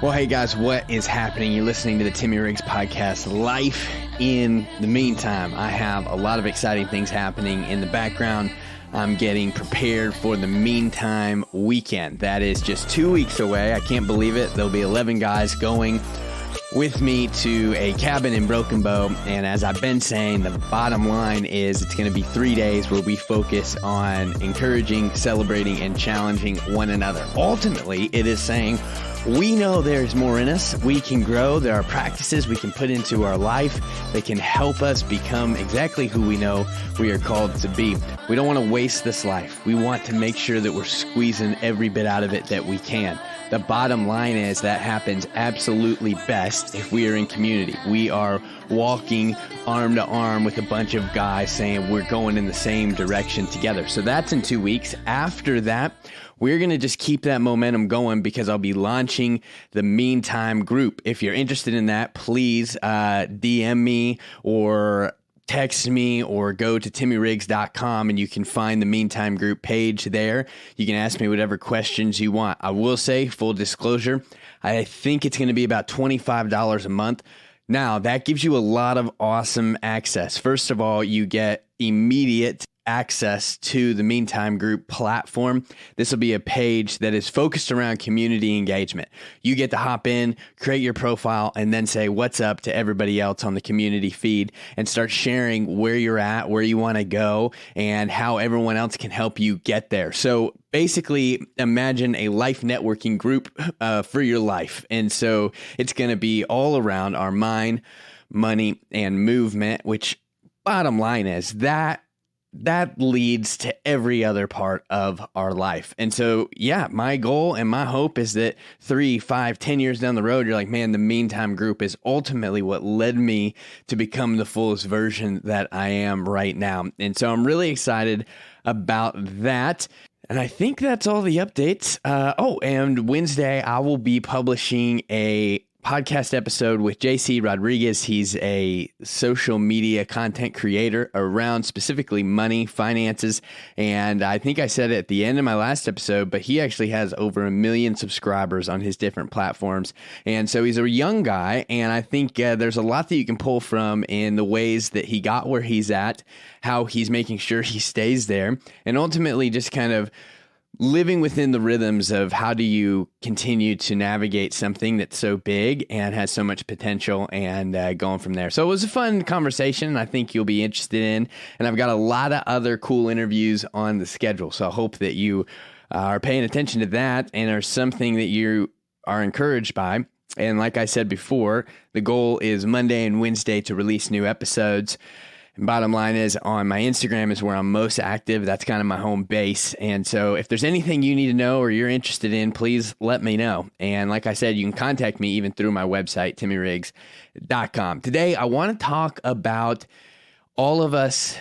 Well, hey guys, what is happening? You're listening to the Timmy Riggs podcast, Life in the Meantime. I have a lot of exciting things happening in the background. I'm getting prepared for the Meantime weekend. That is just 2 weeks away. I can't believe it. There'll be 11 guys going with me to a cabin in Broken Bow. And as I've been saying, the bottom line is it's going to be 3 days where we focus on encouraging, celebrating, and challenging one another. Ultimately, it is saying, we know there's more in us. We can grow. There are practices we can put into our life that can help us become exactly who we know we are called to be. We don't want to waste this life. We want to make sure that we're squeezing every bit out of it that we can. The bottom line is that happens absolutely best if we are in community. We are walking arm to arm with a bunch of guys saying we're going in the same direction together. So that's in 2 weeks. After that, we're going to just keep that momentum going because I'll be launching the Meantime group. If you're interested in that, please DM me or text me or go to timmyriggs.com and you can find the Meantime group page there. You can ask me whatever questions you want. I will say, full disclosure, I think it's going to be about $25 a month. Now, that gives you a lot of awesome access. First of all, you get immediate access to the Meantime group platform. This will be a page that is focused around community engagement. You get to hop in, create your profile, and then say what's up to everybody else on the community feed and start sharing where you're at, where you want to go, and how everyone else can help you get there. So basically, imagine a life networking group for your life. And so it's going to be all around our mind, money, and movement, which bottom line is that leads to every other part of our life. And so, yeah, my goal and my hope is that 3, 5, 10 years down the road, you're like, man, the Meantime group is ultimately what led me to become the fullest version that I am right now. And so I'm really excited about that. And I think that's all the updates. And Wednesday, I will be publishing a podcast episode with JC Rodriguez. He's a social media content creator around specifically money, finances. And I think I said it at the end of my last episode, but he actually has over 1 million subscribers on his different platforms. And so he's a young guy. And I think there's a lot that you can pull from in the ways that he got where he's at, how he's making sure he stays there, and ultimately just kind of living within the rhythms of how do you continue to navigate something that's so big and has so much potential, and going from there. So it was a fun conversation I think you'll be interested in. And I've got a lot of other cool interviews on the schedule. So I hope that you are paying attention to that and are something that you are encouraged by. And like I said before, the goal is Monday and Wednesday to release new episodes. And bottom line is, on my Instagram is where I'm most active. That's kind of my home base. And so if there's anything you need to know or you're interested in, please let me know. And like I said, you can contact me even through my website, timmyriggs.com. Today, I want to talk about all of us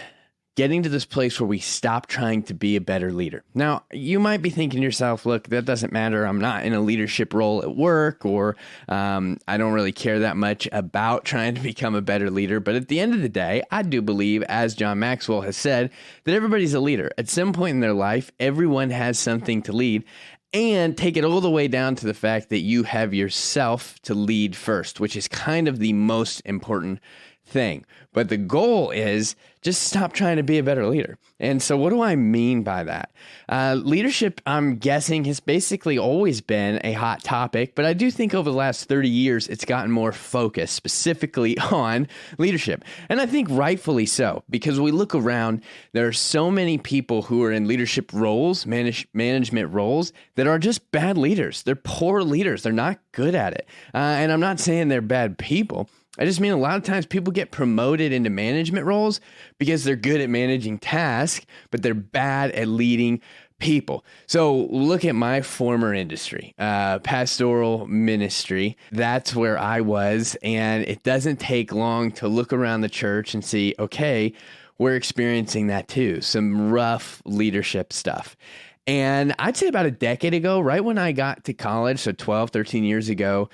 getting to this place where we stop trying to be a better leader. Now, you might be thinking to yourself, look, that doesn't matter. I'm not in a leadership role at work, or I don't really care that much about trying to become a better leader. But at the end of the day, I do believe, as John Maxwell has said, that everybody's a leader. At some point in their life, everyone has something to lead. And take it all the way down to the fact that you have yourself to lead first, which is kind of the most important thing. But the goal is just stop trying to be a better leader. And so what do I mean by that? Leadership, I'm guessing, has basically always been a hot topic, but I do think over the last 30 years, it's gotten more focused specifically on leadership. And I think rightfully so, because we look around, there are so many people who are in leadership roles, management roles, that are just bad leaders. They're poor leaders. They're not good at it. And I'm not saying they're bad people. I just mean a lot of times people get promoted into management roles because they're good at managing tasks, but they're bad at leading people. So look at my former industry, pastoral ministry. That's where I was. And it doesn't take long to look around the church and see, okay, we're experiencing that too. Some rough leadership stuff. And I'd say about a decade ago, right when I got to college, so 12, 13 years ago,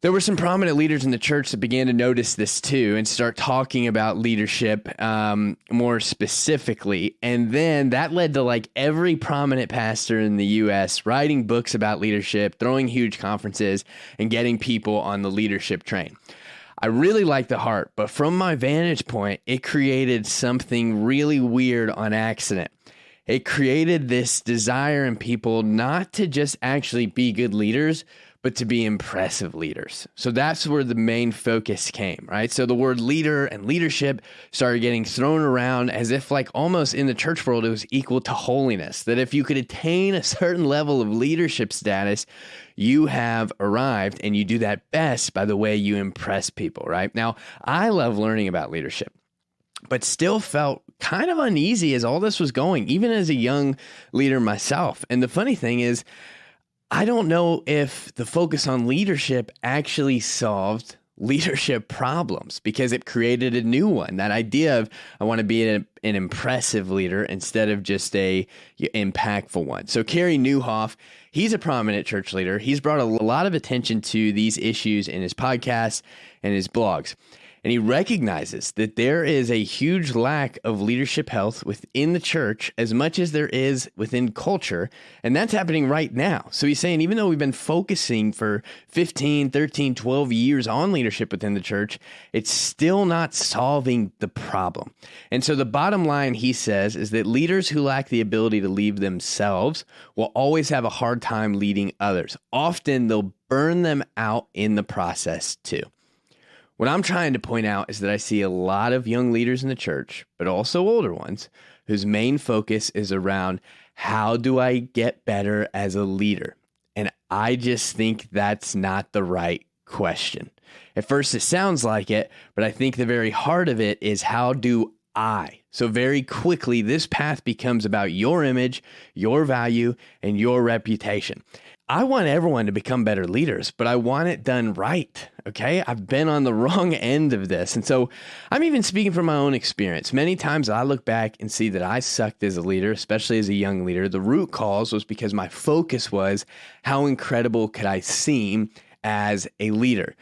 There were some prominent leaders in the church that began to notice this too and start talking about leadership more specifically. And then that led to like every prominent pastor in the U.S. writing books about leadership, throwing huge conferences, and getting people on the leadership train. I really like the heart, but from my vantage point, it created something really weird on accident. It created this desire in people not to just actually be good leaders, but to be impressive leaders. So that's where the main focus came, right? So the word leader and leadership started getting thrown around as if like almost in the church world, it was equal to holiness, that if you could attain a certain level of leadership status, you have arrived, and you do that best by the way you impress people, right? Now, I love learning about leadership, but still felt kind of uneasy as all this was going, even as a young leader myself. And the funny thing is, I don't know if the focus on leadership actually solved leadership problems, because it created a new one. That idea of I want to be an impressive leader instead of just a impactful one. So Carey Nieuwhof, he's a prominent church leader. He's brought a lot of attention to these issues in his podcasts and his blogs. And he recognizes that there is a huge lack of leadership health within the church as much as there is within culture. And that's happening right now. So he's saying, even though we've been focusing for 15, 13, 12 years on leadership within the church, it's still not solving the problem. And so the bottom line, he says, is that leaders who lack the ability to lead themselves will always have a hard time leading others. Often they'll burn them out in the process too. What I'm trying to point out is that I see a lot of young leaders in the church, but also older ones, whose main focus is around how do I get better as a leader? And I just think that's not the right question. At first it sounds like it, but I think the very heart of it is how do I? So very quickly, this path becomes about your image, your value, and your reputation. I want everyone to become better leaders, but I want it done right, okay? I've been on the wrong end of this. And so I'm even speaking from my own experience. Many times I look back and see that I sucked as a leader, especially as a young leader. The root cause was because my focus was how incredible could I seem as a leader.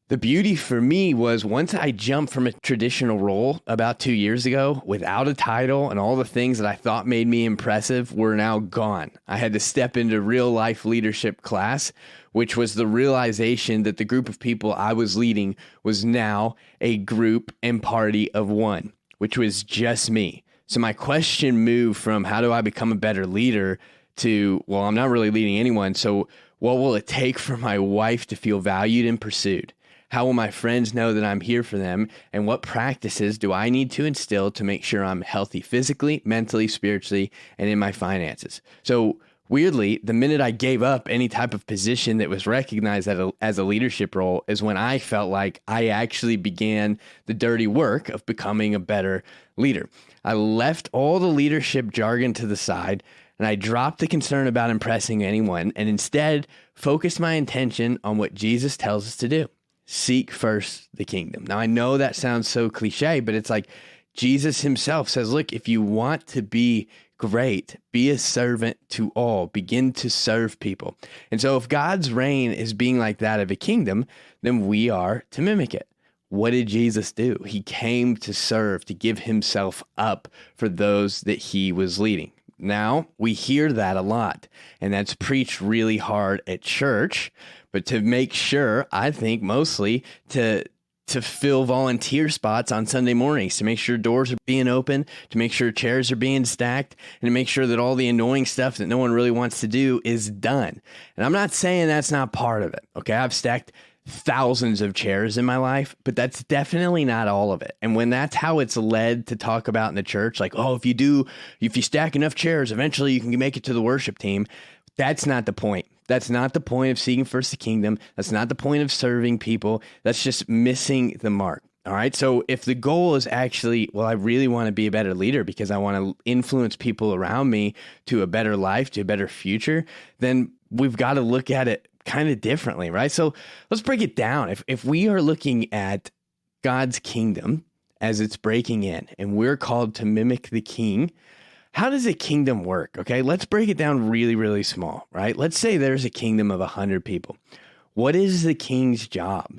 The beauty for me was once I jumped from a traditional role about 2 years ago without a title, and all the things that I thought made me impressive were now gone. I had to step into real life leadership class, which was the realization that the group of people I was leading was now a group and party of one, which was just me. So my question moved from how do I become a better leader to, well, I'm not really leading anyone. So what will it take for my wife to feel valued and pursued? How will my friends know that I'm here for them? And what practices do I need to instill to make sure I'm healthy physically, mentally, spiritually, and in my finances? So weirdly, the minute I gave up any type of position that was recognized as a leadership role is when I felt like I actually began the dirty work of becoming a better leader. I left all the leadership jargon to the side, and I dropped the concern about impressing anyone and instead focused my intention on what Jesus tells us to do. Seek first the kingdom. Now, I know that sounds so cliche, but it's like Jesus himself says, look, if you want to be great, be a servant to all, begin to serve people. And so if God's reign is being like that of a kingdom, then we are to mimic it. What did Jesus do? He came to serve, to give himself up for those that he was leading. Now, we hear that a lot, and that's preached really hard at church, but to make sure, I think mostly to fill volunteer spots on Sunday mornings, to make sure doors are being open, to make sure chairs are being stacked, and to make sure that all the annoying stuff that no one really wants to do is done. And I'm not saying that's not part of it, okay? I've stacked thousands of chairs in my life, but that's definitely not all of it. And when that's how it's led to talk about in the church, like, oh, if you stack enough chairs, eventually you can make it to the worship team. That's not the point. That's not the point of seeking first the kingdom. That's not the point of serving people. That's just missing the mark. All right. So if the goal is actually, well, I really want to be a better leader because I want to influence people around me to a better life, to a better future, then we've got to look at it kind of differently, right? So let's break it down. If we are looking at God's kingdom as it's breaking in and we're called to mimic the king, how does a kingdom work? Okay, let's break it down really, really small, right? Let's say there's a kingdom of 100 people. What is the king's job?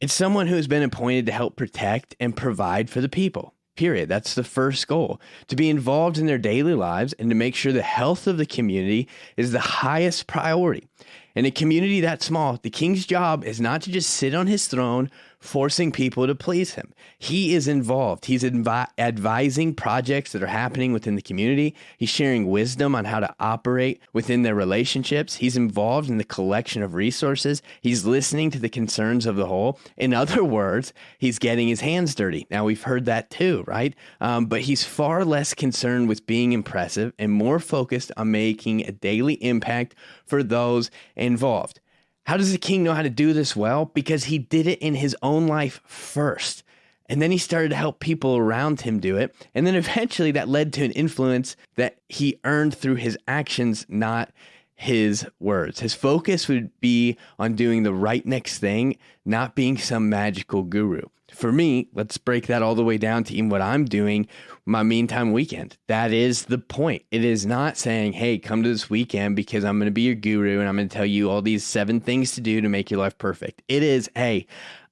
It's someone who has been appointed to help protect and provide for the people. Period. That's the first goal, to be involved in their daily lives and to make sure the health of the community is the highest priority. In a community that small, the king's job is not to just sit on his throne, forcing people to please him. He is involved. He's advising projects that are happening within the community. He's sharing wisdom on how to operate within their relationships. He's involved in the collection of resources. He's listening to the concerns of the whole. In other words, he's getting his hands dirty. Now, we've heard that too, right? But he's far less concerned with being impressive and more focused on making a daily impact for those involved. How does the king know how to do this well? Because he did it in his own life first. And then he started to help people around him do it. And then eventually that led to an influence that he earned through his actions, not his words. His focus would be on doing the right next thing, not being some magical guru. For me, let's break that all the way down to even what I'm doing my Meantime weekend. That is the point. It is not saying, hey, come to this weekend because I'm going to be your guru and I'm going to tell you all these 7 things to do to make your life perfect. It is, hey,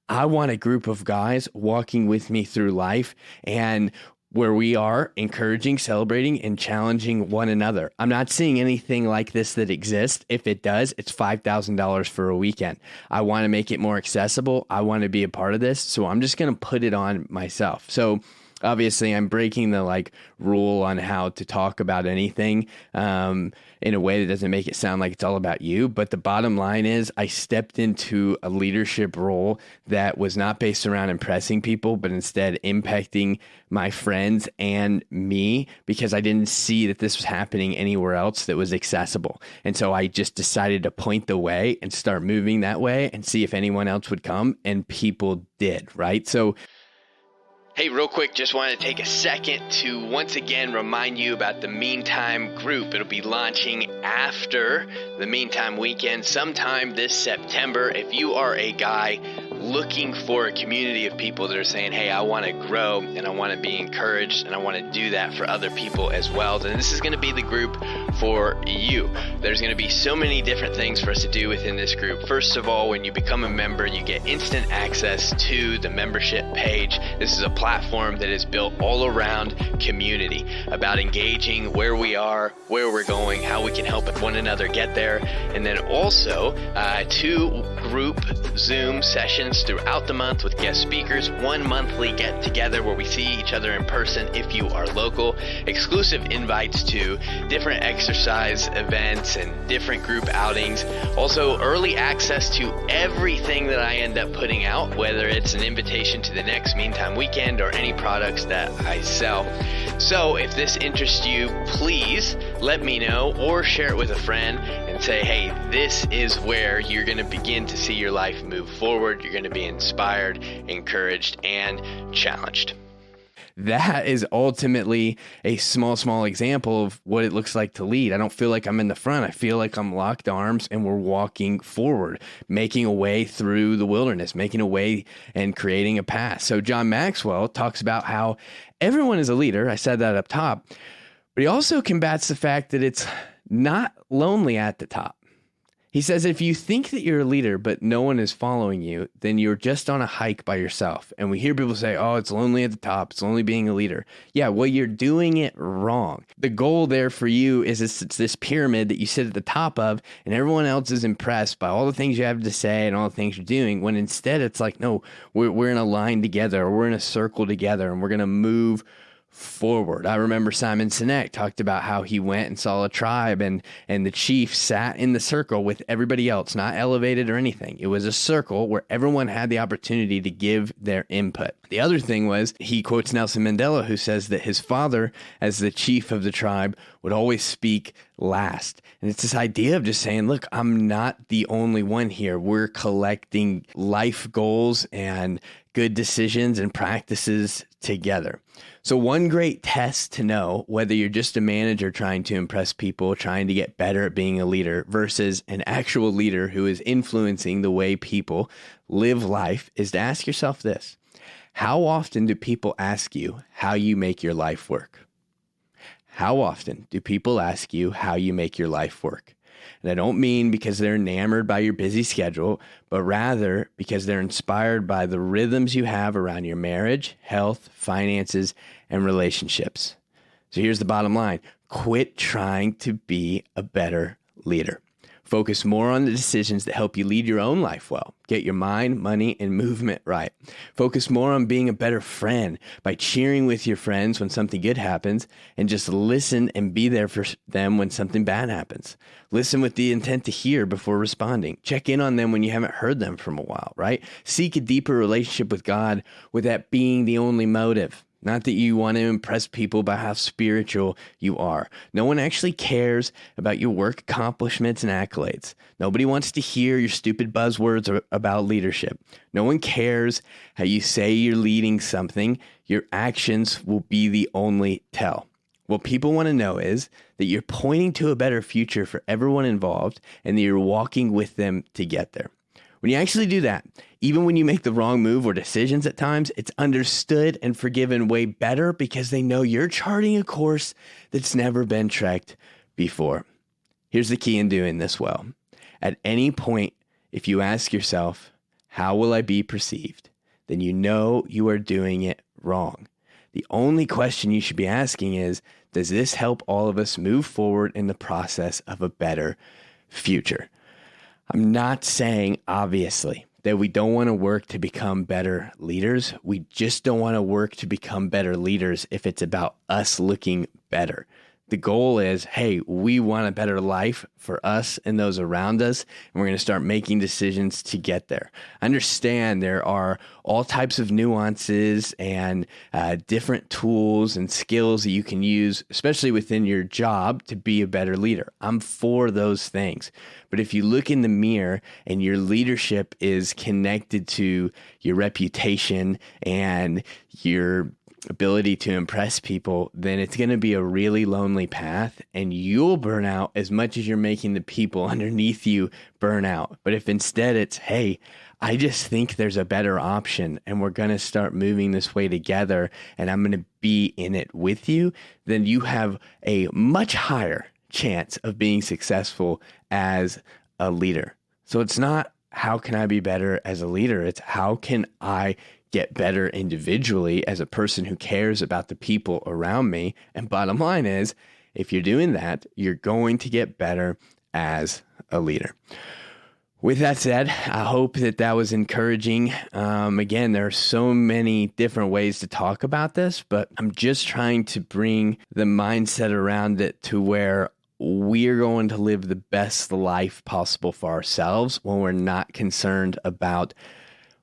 I want a group of guys walking with me through life and where we are encouraging, celebrating, and challenging one another. I'm not seeing anything like this that exists. If it does, it's $5,000 for a weekend. I want to make it more accessible. I want to be a part of this. So I'm just going to put it on myself. So obviously I'm breaking the rule on how to talk about anything in a way that doesn't make it sound like it's all about you. But the bottom line is I stepped into a leadership role that was not based around impressing people, but instead impacting my friends and me, because I didn't see that this was happening anywhere else that was accessible. And so I just decided to point the way and start moving that way and see if anyone else would come, and people did, right? So hey, real quick, just wanted to take a second to once again remind you about the Meantime group. It'll be launching after the Meantime weekend sometime this September. If you are a guy looking for a community of people that are saying, hey, I want to grow and I want to be encouraged and I want to do that for other people as well, then this is going to be the group for you. There's going to be so many different things for us to do within this group. First of all, when you become a member, you get instant access to the membership page. This is a platform that is built all around community, about engaging where we are, where we're going, how we can help one another get there, and then also 2 group Zoom sessions throughout the month with guest speakers, 1 monthly get together where we see each other in person if you are local, exclusive invites to different exercise events and different group outings, also early access to everything that I end up putting out, whether it's an invitation to the next Meantime weekend or any products that I sell. So if this interests you, please let me know or share it with a friend and say, hey, this is where you're going to begin to see your life move forward. You're going to be inspired, encouraged, and challenged. That is ultimately a small example of what it looks like to lead. I don't feel like I'm in the front. I feel like I'm locked arms and we're walking forward, making a way through the wilderness, making a way and creating a path. So John Maxwell talks about how everyone is a leader. I said that up top, but he also combats the fact that it's not lonely at the top. He says, if you think that you're a leader, but no one is following you, then you're just on a hike by yourself. And we hear people say, oh, it's lonely at the top. It's lonely being a leader. Yeah, well, you're doing it wrong. The goal there for you is it's this pyramid that you sit at the top of, and everyone else is impressed by all the things you have to say and all the things you're doing, when instead it's like, no, we're in a line together, or we're in a circle together, and we're going to move forward. I remember Simon Sinek talked about how he went and saw a tribe and the chief sat in the circle with everybody else, not elevated or anything. It was a circle where everyone had the opportunity to give their input. The other thing was, he quotes Nelson Mandela, who says that his father, as the chief of the tribe, would always speak last. And it's this idea of just saying, look, I'm not the only one here. We're collecting life goals and good decisions and practices together. So one great test to know whether you're just a manager trying to impress people, trying to get better at being a leader, versus an actual leader who is influencing the way people live life, is to ask yourself this: how often do people ask you how you make your life work? How often do people ask you how you make your life work? And I don't mean because they're enamored by your busy schedule, but rather because they're inspired by the rhythms you have around your marriage, health, finances, and relationships. So here's the bottom line. Quit trying to be a better leader. Focus more on the decisions that help you lead your own life well. Get your mind, money, and movement right. Focus more on being a better friend by cheering with your friends when something good happens, and just listen and be there for them when something bad happens. Listen with the intent to hear before responding. Check in on them when you haven't heard them from a while, right? Seek a deeper relationship with God with that being the only motive. Not that you want to impress people by how spiritual you are. No one actually cares about your work accomplishments and accolades. Nobody wants to hear your stupid buzzwords about leadership. No one cares how you say you're leading something. Your actions will be the only tell. What people want to know is that you're pointing to a better future for everyone involved and that you're walking with them to get there. When you actually do that, even when you make the wrong move or decisions at times, it's understood and forgiven way better because they know you're charting a course that's never been trekked before. Here's the key in doing this well. At any point, if you ask yourself, how will I be perceived? Then you know you are doing it wrong. The only question you should be asking is, does this help all of us move forward in the process of a better future? I'm not saying, obviously, that we don't want to work to become better leaders. We just don't want to work to become better leaders if it's about us looking better. The goal is, hey, we want a better life for us and those around us, and we're going to start making decisions to get there. Understand there are all types of nuances and different tools and skills that you can use, especially within your job, to be a better leader. I'm for those things. But if you look in the mirror and your leadership is connected to your reputation and your ability to impress people, then it's going to be a really lonely path and you'll burn out as much as you're making the people underneath you burn out. But if instead it's, hey, I just think there's a better option and we're going to start moving this way together and I'm going to be in it with you, then you have a much higher chance of being successful as a leader. So it's not how can I be better as a leader? It's how can I get better individually as a person who cares about the people around me. And bottom line is, if you're doing that, you're going to get better as a leader. With that said, I hope that was encouraging. Again, there are so many different ways to talk about this, but I'm just trying to bring the mindset around it to where we're going to live the best life possible for ourselves when we're not concerned about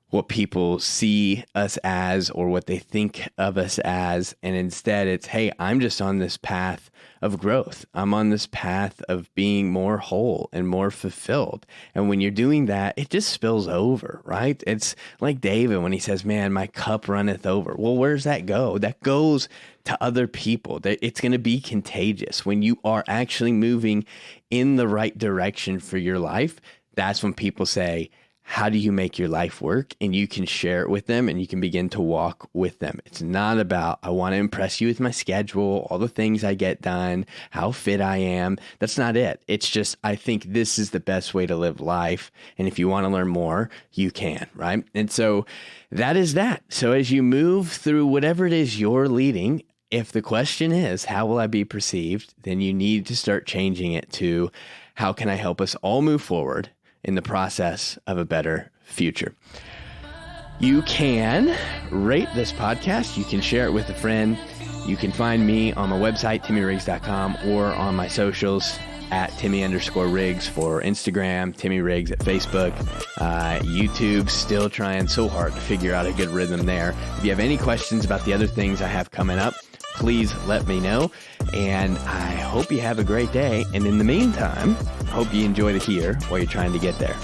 what people see us as or what they think of us as. And instead it's, hey, I'm just on this path of growth. I'm on this path of being more whole and more fulfilled. And when you're doing that, it just spills over, right? It's like David when he says, man, my cup runneth over. Well, where does that go? That goes to other people. It's going to be contagious. When you are actually moving in the right direction for your life, that's when people say, how do you make your life work? And you can share it with them and you can begin to walk with them. It's not about, I want to impress you with my schedule, all the things I get done, how fit I am. That's not it. It's just, I think this is the best way to live life. And if you want to learn more, you can, right? And so that is that. So as you move through whatever it is you're leading, if the question is, how will I be perceived? Then you need to start changing it to, how can I help us all move forward in the process of a better future? You can rate this podcast. You can share it with a friend. You can find me on my website, TimmyRiggs.com, or on my socials at Timmy_Riggs for Instagram, Timmy Riggs at Facebook, YouTube. Still trying so hard to figure out a good rhythm there. If you have any questions about the other things I have coming up, please let me know. And I hope you have a great day. And in the meantime, I hope you enjoy the here while you're trying to get there.